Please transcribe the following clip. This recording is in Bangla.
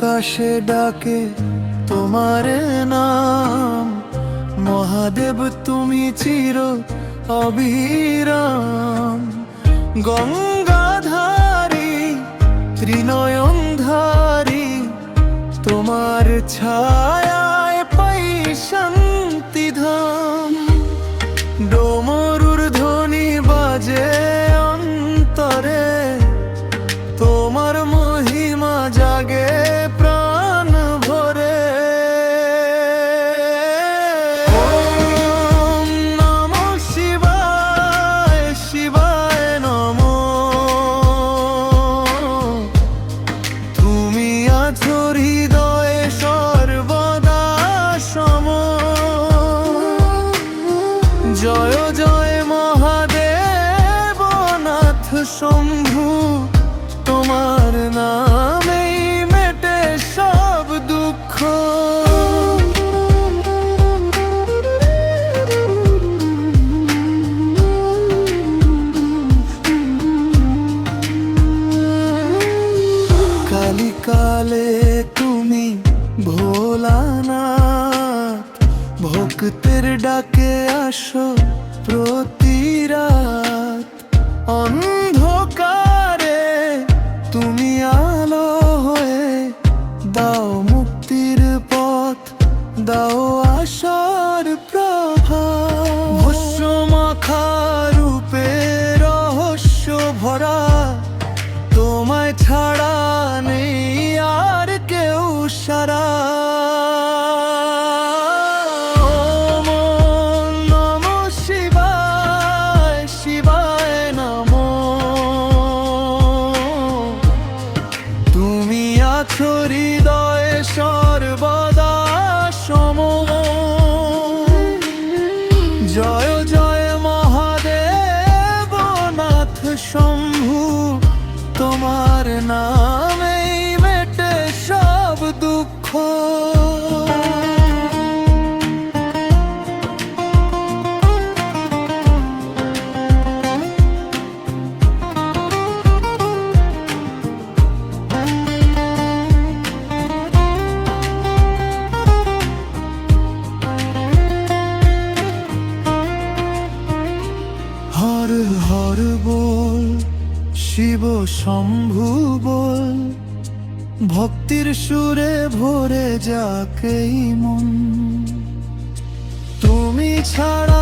আকাশে ডাকে তোমার নাম। মহাদেব তুমি চির অবিরাম। গঙ্গাধারী ত্রিনয়নধারী তোমার ছায়ায় পাই শান্তিধাম। ডমরুর ধ্বনি বাজে অন্তরে, তোমার মহিমা জাগে প্রাণ ভরে। ওম নমঃ শিবায়, শিবায় নমঃ। তুমি আছো হৃদয়ে সর্বদা সম। জয় জয় মহাদেব নাথ শম্ভু, তোমার নামেই মেটে সব দুঃখ। কালিকালে তুমি ভোলানাথ, ভক্তের ডাকে আসো প্রতি রাত। অন্ধকারে তুমি আলো হয়ে দাও মুক্তির পথ, দাও আশার প্রভা। ভস্য মাখা রূপে রহস্য ভরা, তোমায় ছাড়া নেই আর কেউ সারা। ওম নমঃ শিবায়, শিবায় নমঃ। তুমি আছো হৃদয়ে সর্বদা সম। জয় জয় মহাদেব নাথ শম্ভু, তোমার নামেই মেটে সব দুঃখ। হর হর বল, শিব শম্ভু বল, ভক্তির সুরে ভরে যাক এই মন। তুমি ছাড়া